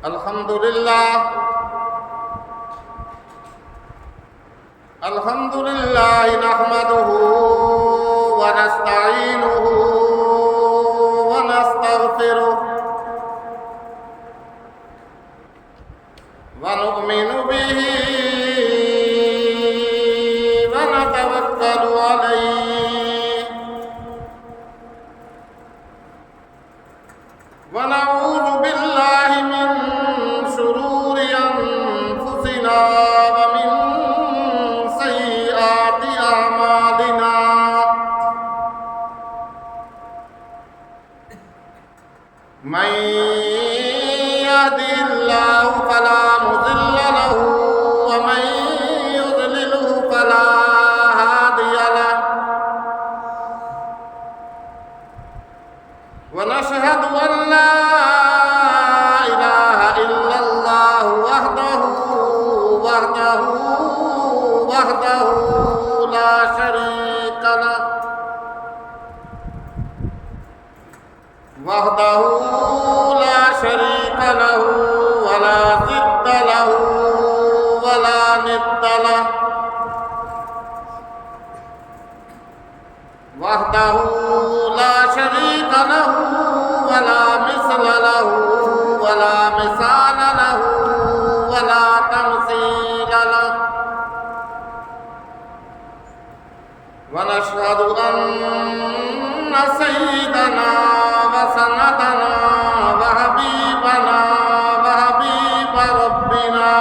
الحمد لله نحمده ونستعينه ونستغفره ونؤمن به ونتوكل عليه ونعوذ بالله من شرور أنفسنا ومن سيئات أعمالنا من يهده الله فلا مضل له ومن يضلله فلا هادي له ونشهد أن لا إله إلا الله وحده لا شريك له ولا ضد له ولا ند له وحده لا شريك له ولا مثل له ولا مثال له ولا تمثيل له ونشهد أن سيدنا وسندنا وحبيبنا وحبيب ربنا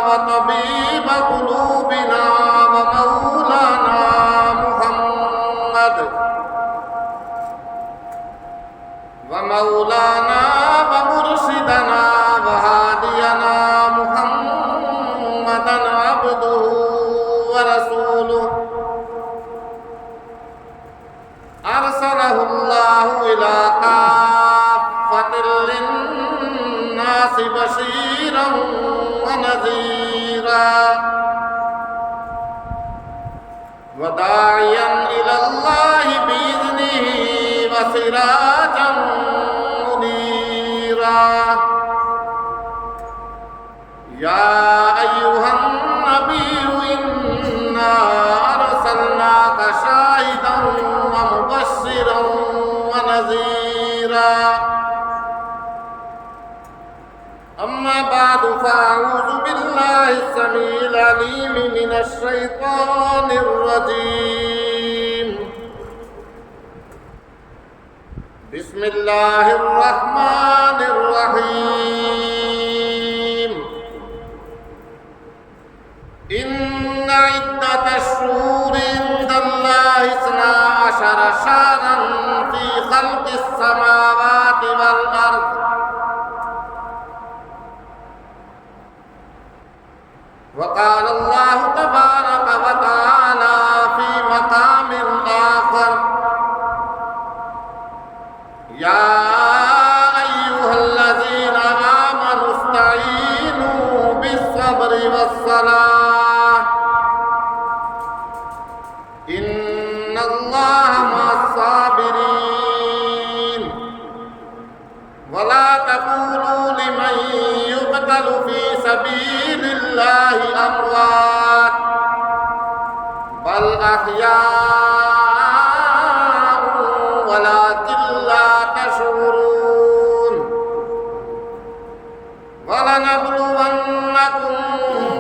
وطبيب قلوبنا ومولانا محمد ومولانا ومرشدنا وهادينا محمدا عبده ورسوله أرسله الله إلى كافة للناس بشيرا ونذيرا وداعيا إلى الله بإذنه وسراجا منيرا يا أيها النبي إنا أرسلناك شاهدا ومبشرا ونذيرا أما بعد فأعوذ بالله السميع العليم من الشيطان الرجيم بسم الله الرحمن الرحيم إن عدة الشهور عند الله 12 شهرا في خلق السماوات والأرض وقال الله تبارك وتعالى في مقام آخر يا أيها الذين آمنوا استعينوا بالصبر والصلاة إن الله مع الصابرين ولا تقولوا لمن يقتل في سبيل الله أموات بل أحياء ولكن لا تشعرون ولنبلونكم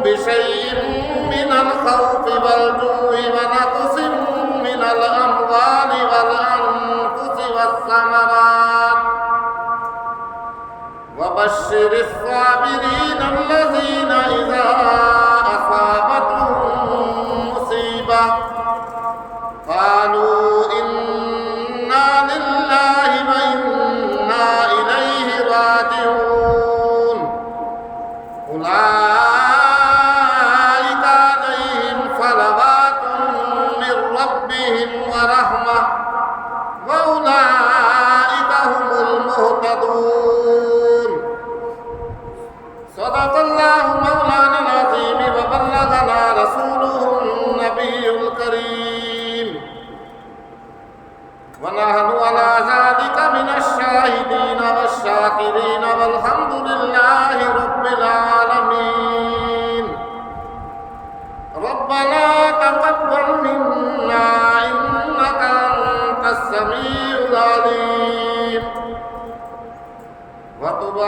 بشيء من الخوف والجوع ونقص من الأموال والأنفس والثمرات وبشر الصابرين الذين إذا أصابتهم مصيبة قالوا إنا لله وإنا إليه راجعون أولئك عليهم صلوات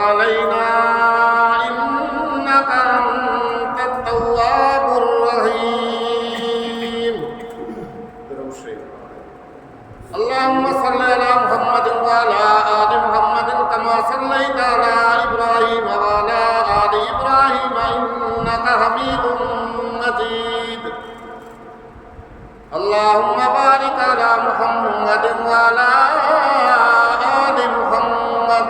علينا إنك أنت التواب الرحيم. اللهم صل على محمد وعلى آل محمد كما صليت على إبراهيم وعلى آل إبراهيم إنك حميد مجيد. اللهم بارك على محمد وعلى آل محمد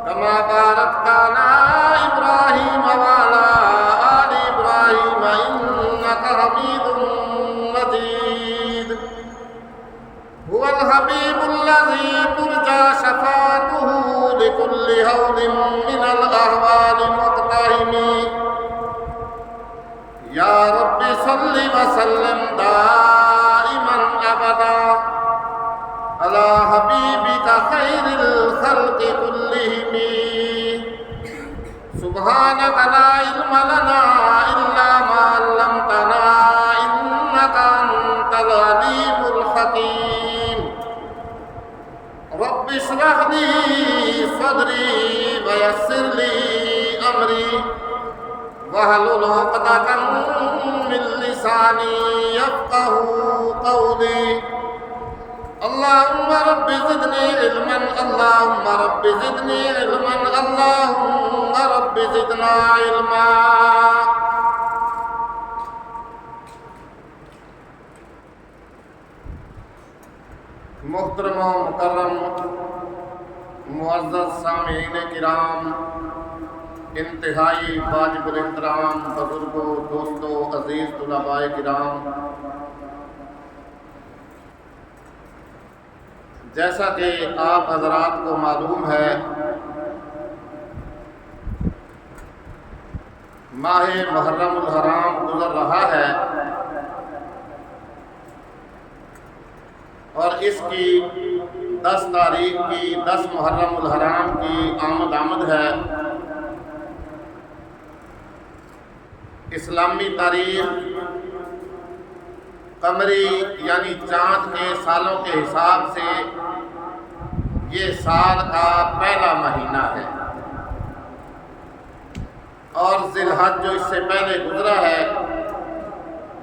كما باركت على إبراهيم وعلى آل إبراهيم إنك حميد مجيد. هو الحبيب الذي ترجى شفاعته لكل هول من الأهوال مقتحم. يا رب صل وسلم دائما أبدا على حبيبك خير الخلق كلهم. سبحانك لا علم لنا إلا ما علمتنا إنك أنت العليم الحكيم. رب اشرح لي صدري ويسر لي أمري واحلل عقدة من لساني يفقهوا قولي. اللهم رب زدني علما اللهم رب زدني علما اللهم رب زدنا علما. محترم و مکرم معزز سامعین کرام، انتہائی واجب الاحترام بزرگوں، دوستوں، عزیز طلباء کرام، جیسا کہ آپ حضرات کو معلوم ہے، ماہ محرم الحرام گزر رہا ہے اور اس کی 10 تاریخ کی 10 محرم الحرام کی آمد ہے۔ اسلامی تاریخ قمری یعنی چاند کے سالوں کے حساب سے یہ سال کا پہلا مہینہ ہے، اور ذی الحج جو اس سے پہلے گزرا ہے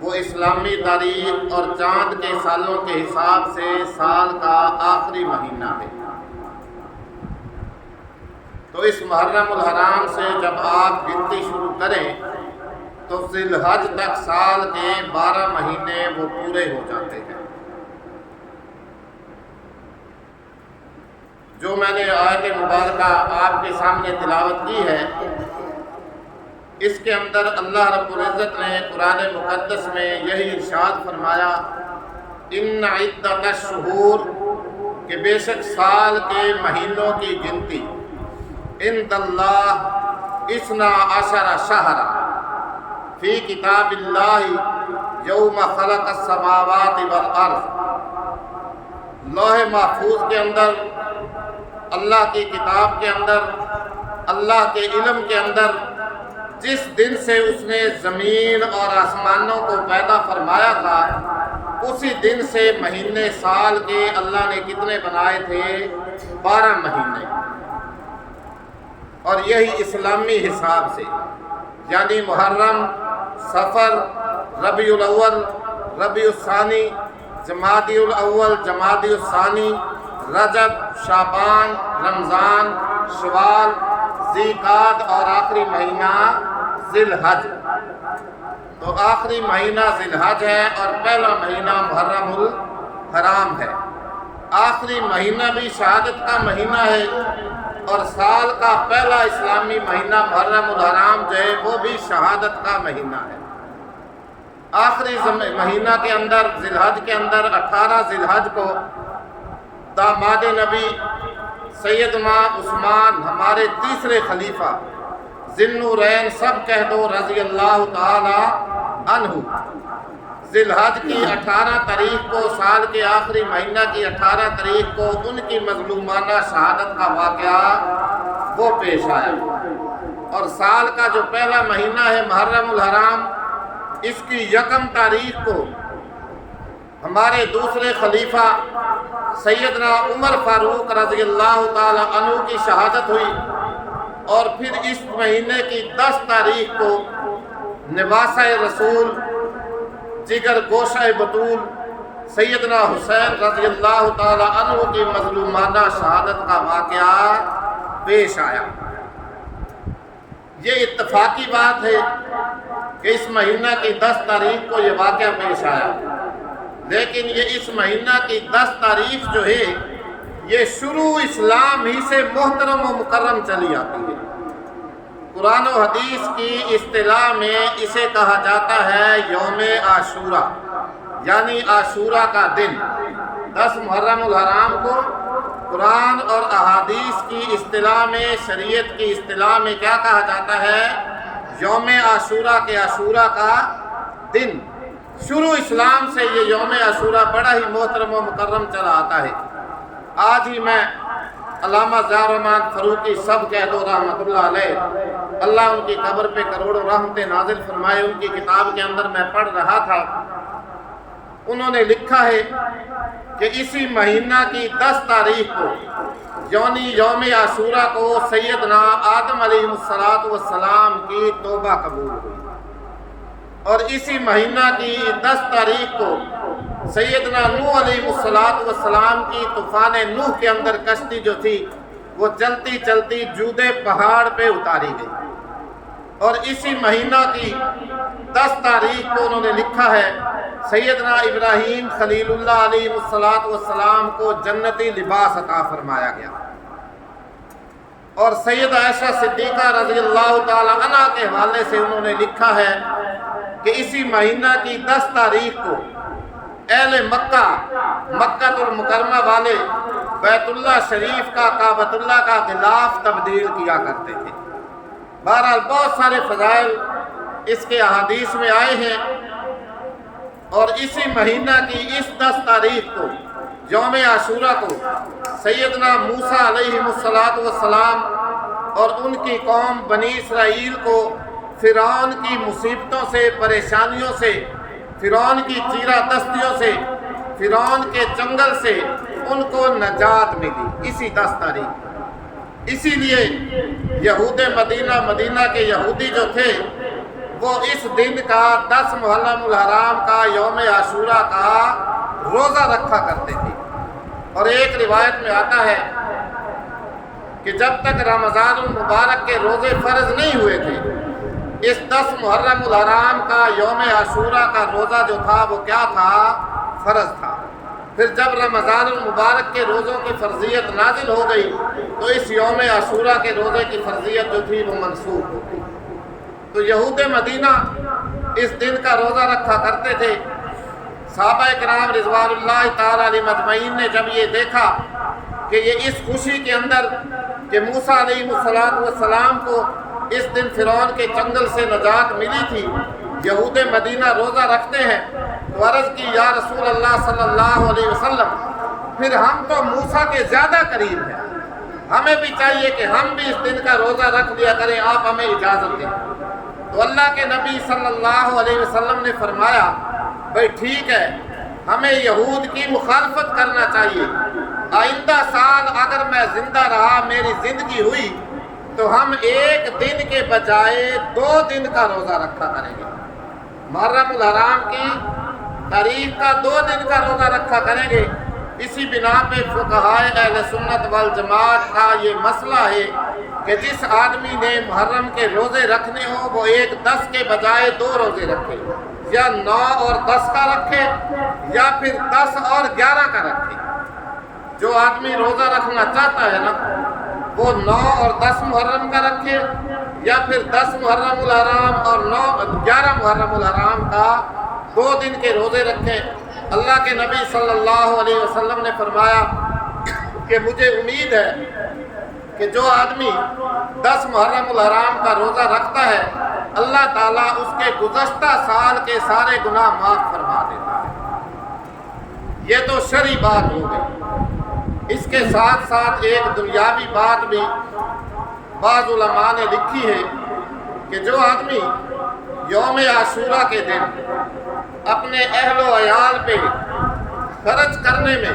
وہ اسلامی تاریخ اور چاند کے سالوں کے حساب سے سال کا آخری مہینہ ہے۔ تو اس محرم الحرام سے جب آپ گنتی شروع کریں تو ذی الحج تک سال کے 12 مہینے وہ پورے ہو جاتے ہیں۔ جو میں نے آیت مبارکہ آپ کے سامنے تلاوت کی ہے، اس کے اندر اللہ رب العزت نے قرآن مقدس میں یہی ارشاد فرمایا، ان عدت الشہور، کہ بے شک سال کے مہینوں کی گنتی، عند اللہ 12 شہرا فی کتاب اللہ یوم خلق السماوات والارض، لوح محفوظ کے اندر، اللہ کی کتاب کے اندر، اللہ کے علم کے اندر جس دن سے اس نے زمین اور آسمانوں کو پیدا فرمایا تھا، اسی دن سے مہینے سال کے اللہ نے کتنے بنائے تھے؟ 12 مہینے، اور یہی اسلامی حساب سے، یعنی محرم، صفر، ربیع الاول، ربیع الثانی، جمادی الاول، جمادی الثانی، رجب، شعبان، رمضان، شوال، ذی-قعد اور آخری مہینہ ذی الحج۔ تو آخری مہینہ ذی الحج ہے اور پہلا مہینہ محرم الحرام ہے۔ آخری مہینہ بھی شہادت کا مہینہ ہے، اور سال کا پہلا اسلامی مہینہ محرم الحرام جو ہے وہ بھی شہادت کا مہینہ ہے۔ آخری مہینہ کے اندر ذی الحج کے اندر 18 ذی الحج کو داماد نبی سیدنا عثمان، ہمارے تیسرے خلیفہ، ذی النورین سب کہہ دو رضی اللہ تعالی عنہ، ذی الحج کی 18 تاریخ کو، سال کے آخری مہینہ کی 18 تاریخ کو ان کی مظلومانہ شہادت کا واقعہ وہ پیش آیا۔ اور سال کا جو پہلا مہینہ ہے محرم الحرام، اس کی 1 تاریخ کو ہمارے دوسرے خلیفہ سیدنا عمر فاروق رضی اللہ تعالی عنہ کی شہادت ہوئی، اور پھر اس مہینے کی 10 تاریخ کو نواسہ رسول جگر گوشہ بطول سیدنا حسین رضی اللہ تعالی عنہ کی مظلومانہ شہادت کا واقعہ پیش آیا۔ یہ اتفاقی بات ہے کہ اس مہینہ کی 10 تاریخ کو یہ واقعہ پیش آیا، لیکن یہ اس مہینہ کی 10 تاریخ جو ہے یہ شروع اسلام ہی سے محترم و مکرم چلی آتی ہے۔ قرآن و حدیث کی اصطلاح میں اسے کہا جاتا ہے یوم عاشورہ، یعنی عاشورہ کا دن۔ 10 محرم الحرام کو قرآن اور احادیث کی اصطلاح میں، شریعت کی اصطلاح میں کیا کہا جاتا ہے؟ یوم عاشورہ کے عاشورہ کا دن۔ شروع اسلام سے یہ یوم عاشورہ بڑا ہی محترم و مکرم چلا آتا ہے۔ آج ہی میں علامہ ضیاء الرحمن فاروقی سب کہہ دو رحمۃ اللہ علیہ، اللہ ان کی قبر پہ کروڑوں رحمتیں نازل فرمائے، ان کی کتاب کے اندر میں پڑھ رہا تھا، انہوں نے لکھا ہے کہ اسی مہینہ کی 10 تاریخ کو یعنی یوم عاشورہ کو سیدنا آدم علیہ السلام کی توبہ قبول ہوئی، اور اسی مہینہ کی 10 تاریخ کو سیدنا نوح علیہ السلام کی طوفان نوح کے اندر کشتی جو تھی وہ چلتی چلتی جودے پہاڑ پہ اتاری گئی، اور اسی مہینہ کی 10 تاریخ کو انہوں نے لکھا ہے سیدنا ابراہیم خلیل اللہ علیہ السلام کو جنتی لباس عطا فرمایا گیا، اور سید عائشہ صدیقہ رضی اللہ تعالی عنہ کے حوالے سے انہوں نے لکھا ہے کہ اسی مہینہ کی 10 تاریخ کو اہل مکہ المکرمہ والے بیت اللہ شریف کا کعبۃ اللہ کا غلاف تبدیل کیا کرتے تھے۔ بہرحال بہت سارے فضائل اس کے احادیث میں آئے ہیں، اور اسی مہینہ کی اس 10 تاریخ کو یوم عاشورہ کو سیدنا موسیٰ علیہ السلام اور ان کی قوم بنی اسرائیل کو فرعون کی مصیبتوں سے، پریشانیوں سے، فرعون کی چیرہ دستیوں سے، فرعون کے چنگل سے ان کو نجات ملی اسی 10 تاریخ۔ اسی لیے یہود مدینہ کے یہودی جو تھے وہ اس دن کا 10 محرم الحرام کا یوم عاشورہ کا روزہ رکھا کرتے تھے، اور ایک روایت میں آتا ہے کہ جب تک رمضان المبارک کے روزے فرض نہیں ہوئے تھے، اس 10 محرم الحرام کا یوم عاشورہ کا روزہ جو تھا وہ کیا تھا؟ فرض تھا۔ پھر جب رمضان المبارک کے روزوں کی فرضیت نازل ہو گئی تو اس یوم عاشورہ کے روزے کی فرضیت جو تھی وہ منسوخ ہو گئی۔ تو یہود مدینہ اس دن کا روزہ رکھا کرتے تھے۔ صحابہ کرام رضوان اللہ تعالی علیہم اجمعین نے جب یہ دیکھا کہ یہ اس خوشی کے اندر کہ موسیٰ علیہ السلام کو اس دن فرعون کے چنگل سے نجات ملی تھی، یہود مدینہ روزہ رکھتے ہیں، تو عرض کی یا رسول اللہ صلی اللہ علیہ وسلم، پھر ہم تو موسیٰ کے زیادہ قریب ہیں، ہمیں بھی چاہیے کہ ہم بھی اس دن کا روزہ رکھ لیا کریں، آپ ہمیں اجازت دیں۔ تو اللہ کے نبی صلی اللہ علیہ وسلم نے فرمایا بھئی ٹھیک ہے، ہمیں یہود کی مخالفت کرنا چاہیے، آئندہ سال اگر میں زندہ رہا، میری زندگی ہوئی، تو ہم 1 دن کے بجائے 2 دن کا روزہ رکھا کریں گے، محرم الحرام کی تاریخ کا 2 دن کا روزہ رکھا کریں گے۔ اسی بنا پہ فقہائے اہل سنت والجماعت کا یہ مسئلہ ہے کہ جس آدمی نے محرم کے روزے رکھنے ہوں وہ 1 10 کے بجائے 2 روزے رکھے، یا 9 اور 10 کا رکھے، یا پھر 10 اور 11 کا رکھے۔ جو آدمی روزہ رکھنا چاہتا ہے نا وہ 9 اور 10 محرم کا رکھے، یا پھر 10 محرم الحرام اور 11 محرم الحرام کا 2 دن کے روزے رکھے۔ اللہ کے نبی صلی اللہ علیہ وسلم نے فرمایا کہ مجھے امید ہے کہ جو آدمی 10 محرم الحرام کا روزہ رکھتا ہے اللہ تعالیٰ اس کے گزشتہ سال کے سارے گناہ معاف فرما دیتا ہے۔ یہ تو شرعی بات ہو گئی۔ اس کے ساتھ ساتھ ایک دنیاوی بات بھی بعض علماء نے لکھی ہے کہ جو آدمی یوم عاشورہ کے دن اپنے اہل و عیال پہ خرچ کرنے میں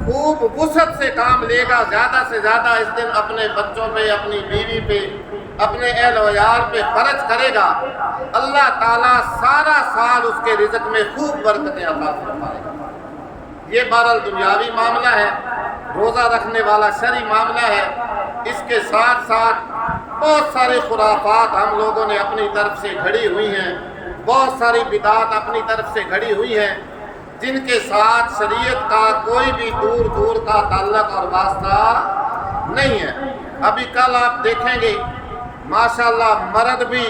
خوب وسعت سے کام لے گا، زیادہ سے زیادہ اس دن اپنے بچوں پہ، اپنی بیوی پہ، اپنے اہل و عیال پہ خرچ کرے گا، اللہ تعالیٰ سارا سال اس کے رزق میں خوب برکتیں عطا فرمائے گا۔ یہ بہرحال دنیاوی معاملہ ہے، روزہ رکھنے والا شرعی معاملہ ہے۔ اس کے ساتھ ساتھ بہت سارے خرافات ہم لوگوں نے اپنی طرف سے گھڑی ہوئی ہیں، بہت ساری بدعات اپنی طرف سے گھڑی ہوئی ہیں، جن کے ساتھ شریعت کا کوئی بھی دور دور کا تعلق اور واسطہ نہیں ہے۔ ابھی کل آپ دیکھیں گے ماشاءاللہ مرد بھی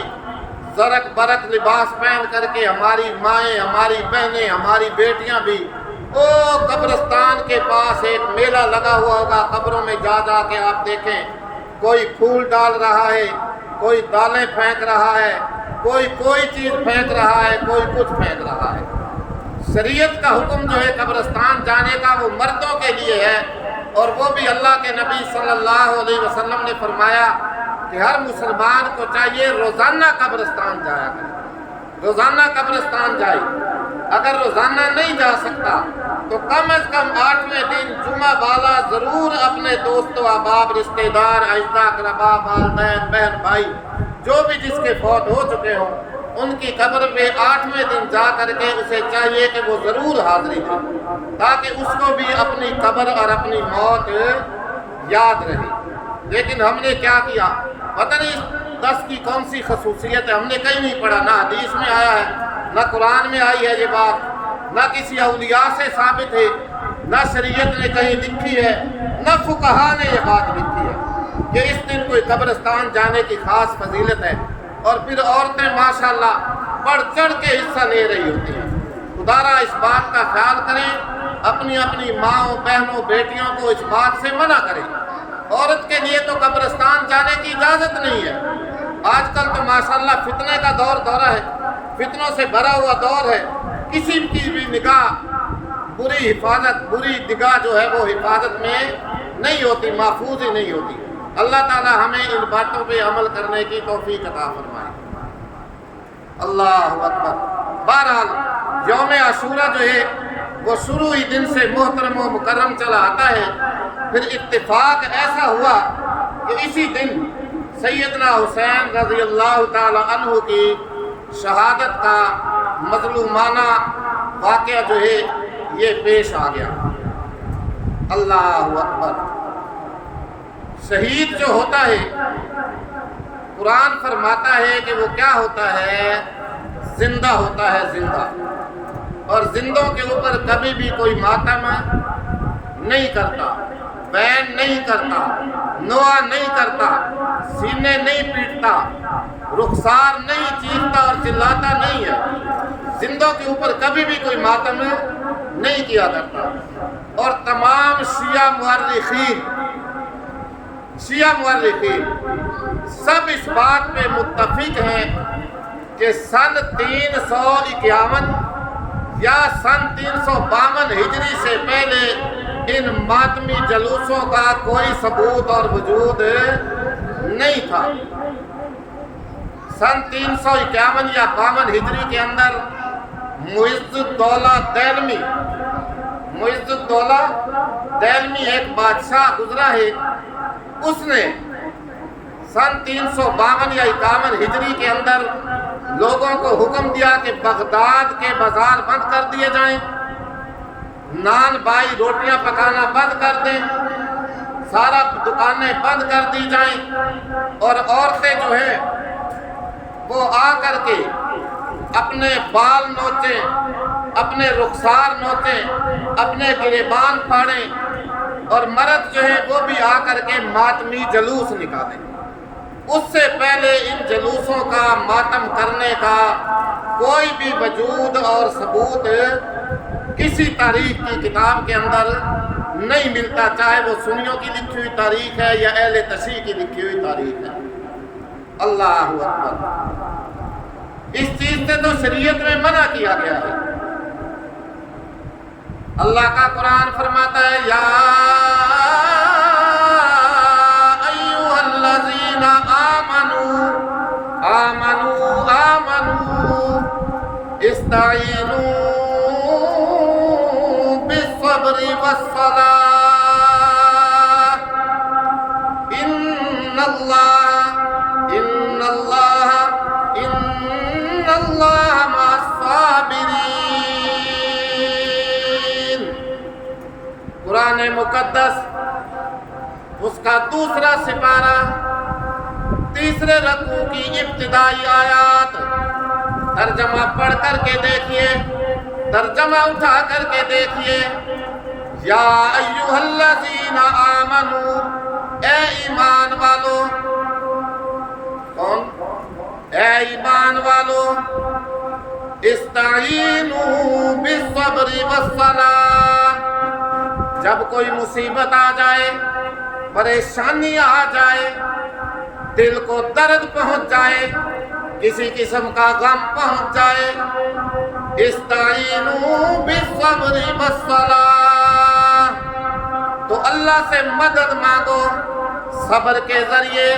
زرق برق لباس پہن کر کے، ہماری مائیں، ہماری بہنیں، ہماری بیٹیاں بھی، قبرستان کے پاس ایک میلہ لگا ہوا ہوگا، قبروں میں جا جا کے آپ دیکھیں، کوئی پھول ڈال رہا ہے، کوئی دالیں پھینک رہا ہے، کوئی چیز پھینک رہا ہے، کوئی کچھ پھینک رہا ہے۔ شریعت کا حکم جو ہے قبرستان جانے کا وہ مردوں کے لیے ہے، اور وہ بھی اللہ کے نبی صلی اللہ علیہ وسلم نے فرمایا کہ ہر مسلمان کو چاہیے روزانہ قبرستان جایا کرے، روزانہ قبرستان جائے۔ اگر روزانہ نہیں جا سکتا تو کم از کم 8ویں دن جمعہ والا ضرور اپنے دوست و احباب، رشتہ دار، اعزاء اقربا، والدین، بہن بھائی، جو بھی جس کے فوت ہو چکے ہوں، ان کی قبر پہ 8ویں دن جا کر کے اسے چاہیے کہ وہ ضرور حاضری دے، تاکہ اس کو بھی اپنی قبر اور اپنی موت یاد رہے۔ لیکن ہم نے کیا کیا، پتہ نہیں 10 کی کون سی خصوصیت ہے، ہم نے کہیں نہیں پڑھا، نہ حدیث میں آیا ہے، نہ قرآن میں آئی ہے یہ بات، نہ کسی اولیاء سے ثابت ہے، نہ شریعت نے کہیں لکھی ہے، نہ فقہا نے یہ بات لکھی ہے کہ اس دن کوئی قبرستان جانے کی خاص فضیلت ہے۔ اور پھر عورتیں ماشاءاللہ بڑھ چڑھ کے حصہ لے رہی ہوتی ہیں۔ خدارا اس بات کا خیال کریں، اپنی اپنی ماؤں، بہنوں، بیٹیوں کو اس بات سے منع کریں۔ عورت کے لیے تو قبرستان جانے کی اجازت نہیں ہے۔ آج کل تو ماشاءاللہ فتنے کا دورہ ہے، فتنوں سے بھرا ہوا دور ہے، کسی کی بھی نگاہ بری نگاہ جو ہے وہ حفاظت میں نہیں ہوتی، محفوظ ہی نہیں ہوتی۔ اللہ تعالی ہمیں ان باتوں پہ عمل کرنے کی توفیق عطا فرمائے۔ اللہ اکبر۔ بہرحال یوم عاشورہ جو ہے وہ شروع ہی دن سے محترم و مکرم چلا آتا ہے۔ پھر اتفاق ایسا ہوا کہ اسی دن سیدنا حسین رضی اللہ تعالی عنہ کی شہادت کا مظلومانہ واقعہ جو ہے یہ پیش آ گیا۔ اللہ اکبر۔ شہید جو ہوتا ہے قرآن فرماتا ہے کہ وہ کیا ہوتا ہے، زندہ ہوتا ہے، زندہ، اور زندوں کے اوپر کبھی بھی کوئی ماتم نہیں کرتا، بین نہیں کرتا، نوا نہیں کرتا، سینے نہیں پیٹتا، رخسار نہیں چیختا اور چلاتا نہیں ہے، زندوں کے اوپر کبھی بھی کوئی ماتم نہیں کیا کرتا۔ اور تمام شیعہ مورخین سب اس بات پہ متفق ہیں کہ سن 351 یا سن 352 ہجری سے پہلے ان ماتمی جلوسوں کا کوئی ثبوت اور وجود نہیں تھا۔ سن 351 یا 52 ہجری کے اندر معز الدولہ دیلمی ایک بادشاہ گزرا ہے، اس نے سن 352 یا 51 ہجری کے اندر لوگوں کو حکم دیا کہ بغداد کے بازار بند کر دیے جائیں، نان بائی روٹیاں پکانا بند کر دیں، سارا دکانیں بند کر دی جائیں، اور عورتیں جو ہیں وہ آ کر کے اپنے بال نوچیں، اپنے رخسار نوچیں، اپنے گریبان پھاڑیں، اور مرد جو ہے وہ بھی آ کر کے ماتمی جلوس نکالیں۔ اس سے پہلے ان جلوسوں کا ماتم کرنے کا کوئی بھی وجود اور ثبوت کسی تاریخ کی کتاب کے اندر نہیں ملتا، چاہے وہ سنیوں کی لکھی ہوئی تاریخ ہے یا اہل تشیع کی لکھی ہوئی تاریخ ہے۔ اللہ اکبر۔ اس چیز سے تو شریعت میں منع کیا گیا ہے۔ اللہ کا قرآن فرماتا ہے یا ایھا الذین آمنوا استعینوا بالصبر والصلاۃ اس کا دوسرا سپارہ، تیسرے رکوع کی ابتدائی آیات، ترجمہ پڑھ کر کے دیکھیے، ترجمہ اٹھا کر کے دیکھیے۔ یا ایھا الذین آمنو، اے ایمان والو، کون؟ اے ایمان والو، استعینوا بالصبر والصلاۃ، جب کوئی مصیبت آ جائے، پریشانی آ جائے، دل کو درد پہنچ جائے، کسی قسم کا غم پہنچ جائے، استعینوا بالصبر والصلاۃ، تو اللہ سے مدد مانگو صبر کے ذریعے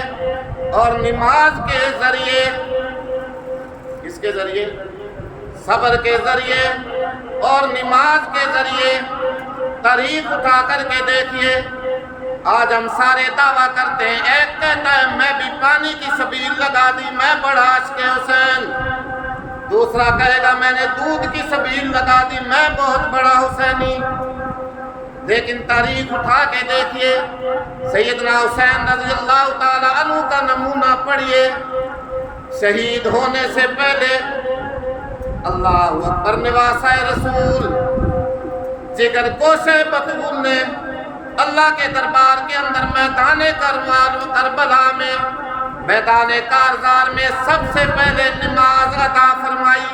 اور نماز کے ذریعے۔ کس کے ذریعے؟ صبر کے ذریعے اور نماز کے ذریعے۔ طریق اٹھا کر کے دیکھیے، آج ہم سارے دعویٰ کرتے ہیں، ایک کہتا ہے میں بھی پانی کی سبیل لگا دی، میں بڑا عاشق حسین، دوسرا کہے گا میں نے دودھ کی سبیل لگا دی، میں بہت بڑا حسینی۔ لیکن تاریخ اٹھا کے دیکھیے، سیدنا حسین رضی اللہ تعالی عنہ کا نمونہ پڑھیے، شہید ہونے سے پہلے اللہ اکبر نواسۂ رسول جگر گوشے بطول نے اللہ کے دربار کے اندر میدان کربلا میں، میدان کارزار میں سب سے پہلے نماز ادا فرمائی۔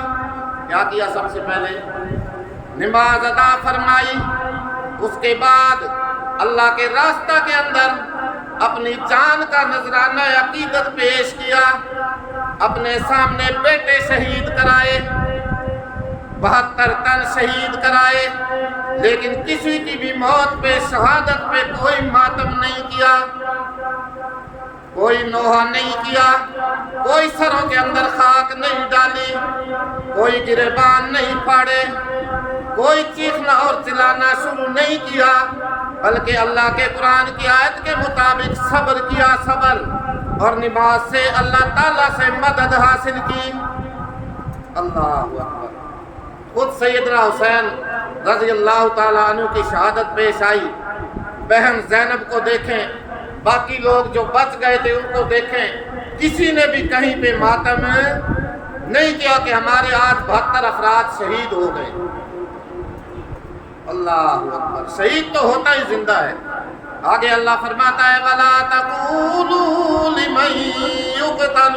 کیا کیا؟ سب سے پہلے نماز ادا فرمائی۔ اس کے بعد اللہ کے راستہ کے اندر اپنی جان کا نذرانہ عقیدت پیش کیا، اپنے سامنے بیٹے شہید کرائے، 72 تن شہید کرائے، لیکن کسی کی بھی موت پہ، شہادت پہ کوئی ماتم نہیں کیا، کوئی نوحہ نہیں کیا، کوئی سروں کے اندر خاک نہیں ڈالی، کوئی گریبان نہیں پھاڑے، کوئی چیخنا اور چلانا شروع نہیں کیا، بلکہ اللہ کے قرآن کی آیت کے مطابق صبر کیا، صبر، اور نماز سے اللہ تعالیٰ سے مدد حاصل کی۔ اللہ اکبر۔ خود سیدنا حسین رضی اللہ تعالیٰ عنہ کی شہادت پیش آئی، بہن زینب کو دیکھیں، باقی لوگ جو بچ گئے تھے ان کو دیکھیں، کسی نے بھی کہیں پہ ماتم نہیں کیا کہ ہمارے آج 72 افراد شہید ہو گئے۔ اللہ اکبر۔ شہید تو ہوتا ہی زندہ ہے۔ آگے اللہ فرماتا ہے وَلَا تَقُولُوا لِمَن يُقْتَلُ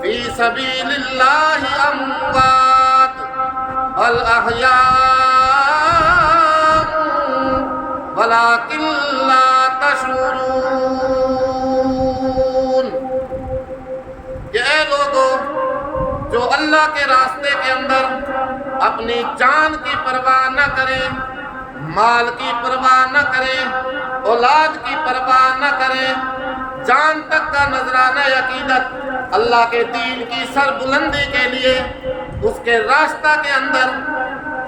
فِي سَبِيلِ اللَّهِ أَمْوَاتٌ بَلْ أَحْيَاءٌ وَلَٰكِن لَّا تَشْعُرُونَ، کہ اے لوگو جو اللہ کے راستے کے اندر اپنی جان کی پرواہ نہ کریں، مال کی پرواہ نہ کریں، اولاد کی پرواہ نہ کریں، جان تک کا نذرانہ عقیدت اللہ کے دین کی سربلندی کے لیے اس کے راستہ کے اندر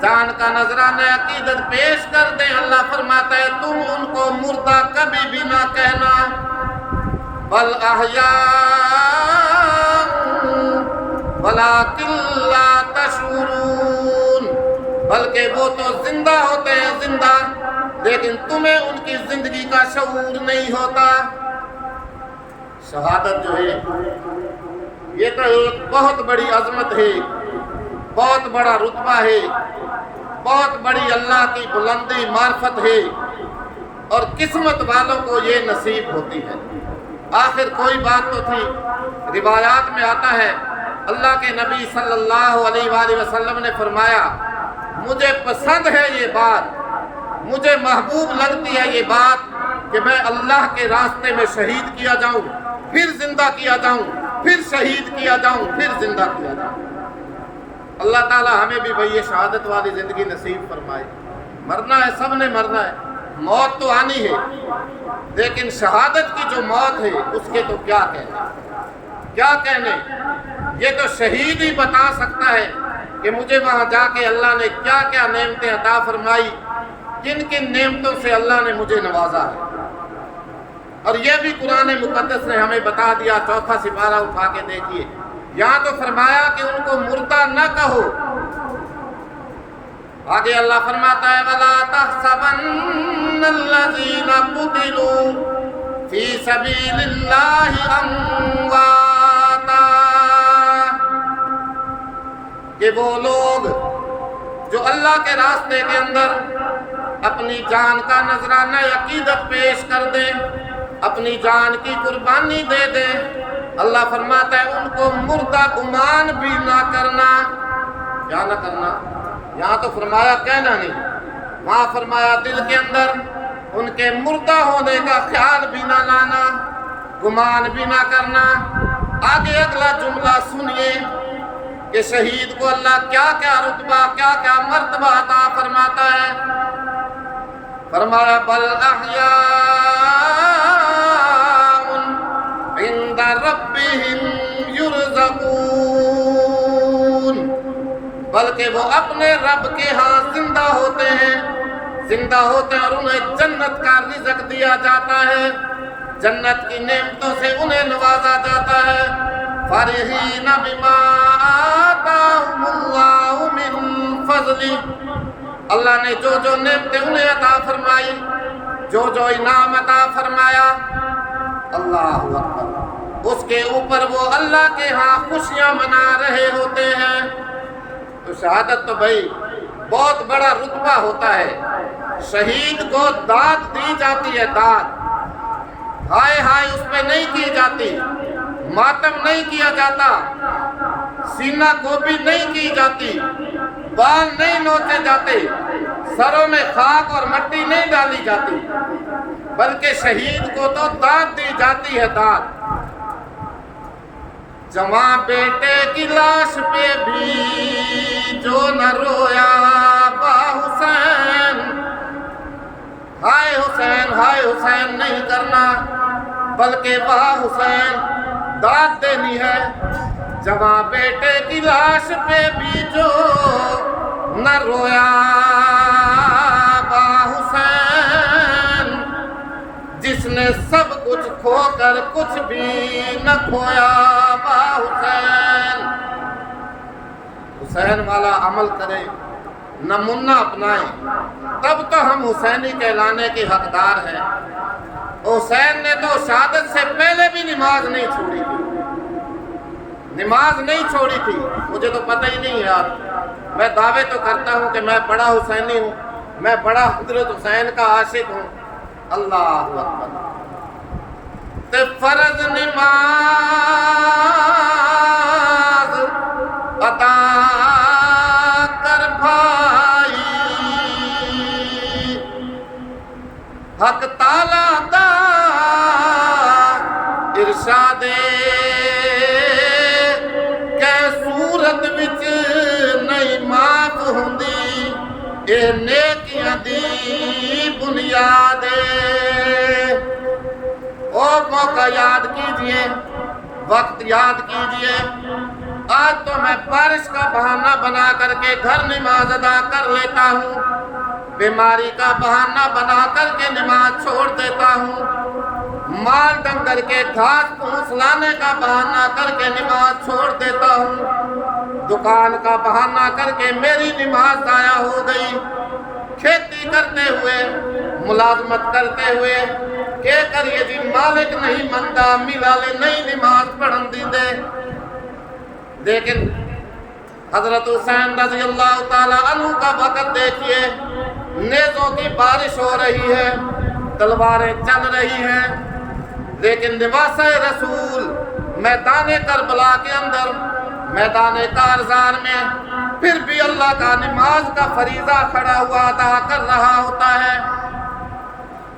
جان کا نذرانہ عقیدت پیش کر دیں، اللہ فرماتا ہے تم ان کو مردہ کبھی بھی نہ کہنا، بل احیاء ولکن لا تشعرون، بلکہ وہ تو زندہ ہوتے ہیں، زندہ، لیکن تمہیں ان کی زندگی کا شعور نہیں ہوتا۔ شہادت جو ہے یہ تو ایک بہت بڑی عظمت ہے، بہت بڑا رتبہ ہے، بہت بڑی اللہ کی بلندی معرفت ہے، اور قسمت والوں کو یہ نصیب ہوتی ہے۔ آخر کوئی بات تو تھی، روایات میں آتا ہے اللہ کے نبی صلی اللہ علیہ وآلہ وسلم نے فرمایا مجھے پسند ہے یہ بات، مجھے محبوب لگتی ہے یہ بات کہ میں اللہ کے راستے میں شہید کیا جاؤں، پھر زندہ کیا جاؤں، پھر شہید کیا جاؤں، پھر زندہ کیا جاؤں۔ اللہ تعالیٰ ہمیں بھی بھئی یہ شہادت والی زندگی نصیب فرمائے۔ مرنا ہے، سب نے مرنا ہے، موت تو آنی ہے، لیکن شہادت کی جو موت ہے اس کے تو کیا کہنے، کیا کہنے۔ یہ تو شہید ہی بتا سکتا ہے کہ مجھے وہاں جا کے اللہ نے کیا کیا نعمتیں عطا فرمائی، کن کن نعمتوں سے اللہ نے مجھے نوازا ہے۔ اور یہ بھی قرآن مقدس نے ہمیں بتا دیا، 4واں سپارہ اٹھا کے دیکھیے، یہاں تو فرمایا کہ ان کو مردہ نہ کہو، آگے اللہ فرماتا ہے وَلَا تَحْسَبَنَّ الَّذِينَ قُتِلُوا فی سبیل اللہ امواتا، کہ وہ لوگ جو اللہ کے راستے کے اندر اپنی جان کا نذرانہ عقیدت پیش کر دیں، اپنی جان کی قربانی دے دیں، اللہ فرماتا ہے ان کو مردہ گمان بھی نہ کرنا۔ کیا نہ کرنا؟ یہاں تو فرمایا کہنا نہیں، وہاں فرمایا دل کے اندر ان کے مردہ ہونے کا خیال بھی نہ لانا، گمان بھی نہ کرنا۔ آگے اگلا جملہ سنیے کہ شہید کو اللہ کیا کیا رتبہ، کیا کیا مرتبہ عطا فرماتا ہے۔ فرمایا بل احیاء عند ربہم یرزقون، بلکہ وہ اپنے رب کے ہاں زندہ ہوتے ہیں، زندہ ہوتے ہیں اور انہیں جنت کا رزق دیا جاتا ہے، جنت کی نعمتوں سے انہیں نوازا جاتا ہے۔ فرحین بما آتاہم اللہ من فضلہ، اللہ نے جو جو نعمتیں انہیں عطا فرمائی، جو جو انعام عطا فرمایا، اللہ اکبر، اس کے اوپر وہ اللہ کے ہاں خوشیاں منا رہے ہوتے ہیں۔ تو شہادت تو بھائی بہت بڑا رتبہ ہوتا ہے۔ شہید کو داد دی جاتی ہے، داد، ہائے ہائے اس پہ نہیں کی جاتی، ماتم نہیں کیا جاتا، سینہ گوبی نہیں کی جاتی، بال نہیں نوچے جاتے، سروں میں خاک اور مٹی نہیں ڈالی جاتی، بلکہ شہید کو تو داد دی جاتی ہے، داد۔ جواں بیٹے کی لاش پہ بھی جو نہ رویا با حسین، ہائے حسین ہائے حسین نہیں کرنا، بلکہ با حسین داد دینی ہے۔ جواں بیٹے کی لاش پہ بھی جو نہ رویا با حسین، جس نے سب کچھ کھو کر کچھ بھی نہ کھویا با حسین۔ حسین والا عمل کرے، نمونہ اپنائیں، تب تو ہم حسینی کہلانے کے حقدار ہیں۔ حسین نے تو شہادت سے پہلے بھی نماز نہیں چھوڑی تھی، نماز نہیں چھوڑی تھی۔ مجھے تو پتہ ہی نہیں یار، میں دعوے تو کرتا ہوں کہ میں بڑا حسینی ہوں، میں بڑا حضرت حسین کا عاشق ہوں۔ اللہ اکبر۔ تے فرض نماز ادا کر بھائی، حق تعالیٰ دا ارشاد کہ صورت وچ نہیں معاف ہوندی، اے نیکیاں دی بنیاد۔ او موقع یاد کیجئے، وقت یاد کیجئے۔ آج تو میں بارش کا بہانہ بنا کر کے گھر نماز ادا کر لیتا ہوں، بیماری کا بہانہ بنا کر کے نماز چھوڑ دیتا ہوں، مال ڈنگر کے گھاس پھوس لانے کا بہانہ کر کے نماز چھوڑ دیتا ہوں، دکان کا بہانہ کر کے میری نماز ضائع ہو گئی، کھیتی کرتے ہوئے، ملازمت کرتے ہوئے کہ کریے جی مالک نہیں مندہ ملا لے نہیں نماز پڑھن دی دے۔ لیکن حضرت حسین رضی اللہ تعالیٰ عنہ کا وقت دیکھیے، نیزوں کی بارش ہو رہی ہے، تلواریں چل رہی ہیں، لیکن لباس رسول میدان کربلا کے اندر، میدان کارزار میں پھر بھی اللہ کا نماز کا فریضہ کھڑا ہوا ادا کر رہا ہوتا ہے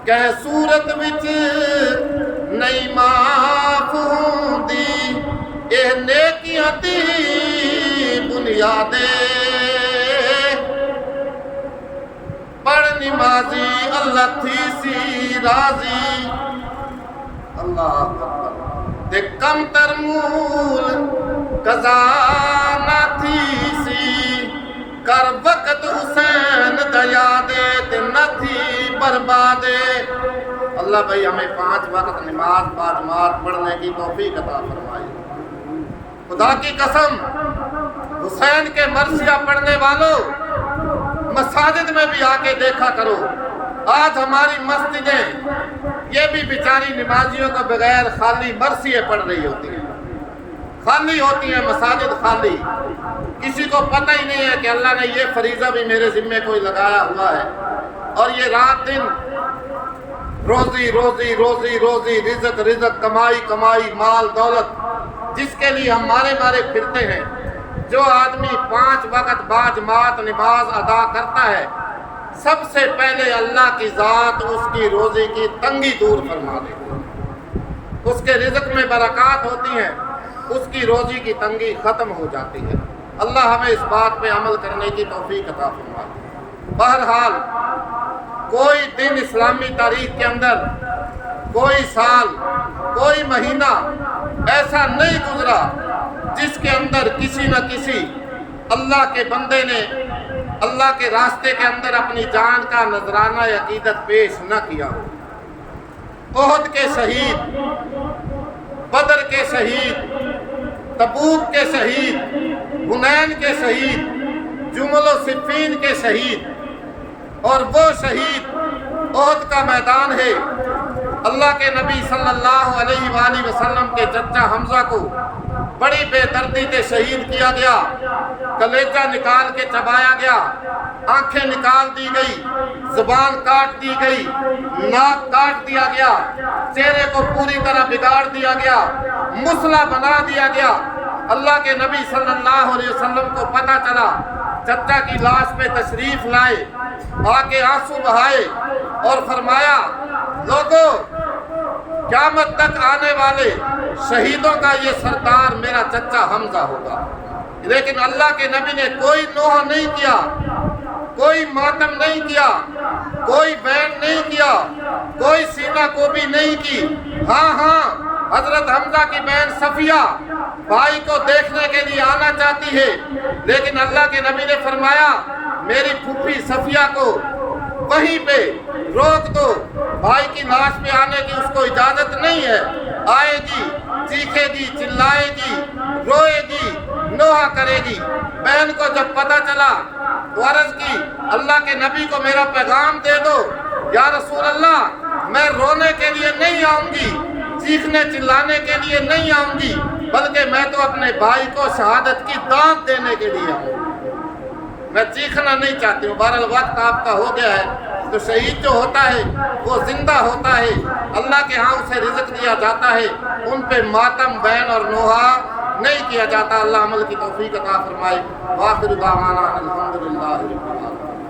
کہ صورت وچ نہیں معاف ہوندی، اے نیکیاں دی بنیادیں، پڑھ نمازی اللہ تھی سی راضی۔ اللہ اکبر۔ تے کم تر مول قضا نہ تھی سی، کر وقت حسین دیا دے تے نہ تھی بربادے۔ اللہ بھائی ہمیں 5 وقت نماز باجماعت پڑھنے کی توفیق عطا فرمائے۔ خدا کی قسم، حسین کے مرثیہ پڑھنے والوں مساجد میں بھی آ کے دیکھا کرو، آج ہماری مسجدیں یہ بھی بیچاری نمازیوں کو بغیر خالی مرثیے پڑھ رہی ہوتی ہیں، خالی ہوتی ہیں مساجد خالی. کسی کو پتہ ہی نہیں ہے کہ اللہ نے یہ فریضہ بھی میرے ذمے کوئی لگایا ہوا ہے. اور یہ رات دن روزی روزی روزی روزی، رزق رزق، کمائی کمائی، مال دولت، جس کے لیے ہم مارے مارے پھرتے ہیں. جو آدمی 5 وقت باجماعت نماز ادا کرتا ہے، سب سے پہلے اللہ کی ذات اس کی روزی کی تنگی دور فرما دیتی ہے، اس کے رزق میں برکات ہوتی ہیں، اس کی روزی کی تنگی ختم ہو جاتی ہے. اللہ ہمیں اس بات پہ عمل کرنے کی توفیق عطا فرمائے. بہرحال کوئی دن اسلامی تاریخ کے اندر، کوئی سال، کوئی مہینہ ایسا نہیں گزرا جس کے اندر کسی نہ کسی اللہ کے بندے نے اللہ کے راستے کے اندر اپنی جان کا نذرانہ عقیدت پیش نہ کیا ہو. احد کے شہید، بدر کے شہید، تبوک کے شہید، حنین کے شہید، جمل و صفین کے شہید، اور وہ شہید احد کا میدان ہے. اللہ کے نبی صلی اللہ علیہ وآلہ وسلم کے چچا حمزہ کو بڑی بے دردی سے شہید کیا گیا، کلیجہ نکال کے چبایا گیا، آنکھیں نکال دی گئی، زبان کاٹ دی گئی، ناک کاٹ دیا گیا، چہرے کو پوری طرح بگاڑ دیا گیا، مسلح بنا دیا گیا. اللہ کے نبی صلی اللہ علیہ وسلم کو پتہ چلا، چچا کی لاش پہ تشریف لائے، آگے آنسو بہائے اور فرمایا، لوگوں قیامت تک آنے والے شہیدوں کا یہ سردار میرا چچا حمزہ ہوگا. لیکن اللہ کے نبی نے کوئی نوحہ نہیں کیا، کوئی ماتم نہیں کیا، کوئی بین نہیں کیا، کوئی سینہ کوبی نہیں کی. ہاں حضرت حمزہ کی بہن صفیہ بھائی کو دیکھنے کے لیے آنا چاہتی ہے، لیکن اللہ کے نبی نے فرمایا، میری پھوپھی صفیہ کو وہیں پہ روک دو، بھائی کی لاش پہ آنے کی اس کو اجازت نہیں ہے. آئے گی، چیخے گی، چلائے گی، روئے گی، نوحہ کرے گی. بہن کو جب پتہ چلا تو عرض کی، اللہ کے نبی کو میرا پیغام دے دو، یا رسول اللہ میں رونے کے لیے نہیں آؤں گی، چیخنے چلانے کے لیے نہیں آؤں گی، بلکہ میں تو اپنے بھائی کو شہادت کی دعوت دینے کے لیے آؤں گی، میں چیخنا نہیں چاہتی ہوں. بہرحال وقت آپ کا ہو گیا ہے. تو شہید جو ہوتا ہے وہ زندہ ہوتا ہے، اللہ کے ہاں اسے رزق دیا جاتا ہے، ان پہ ماتم بین اور نوحہ نہیں کیا جاتا. اللہ عمل کی توفیق عطا فرمائے. وآخر دعوانا الحمدللہ رب العالمین.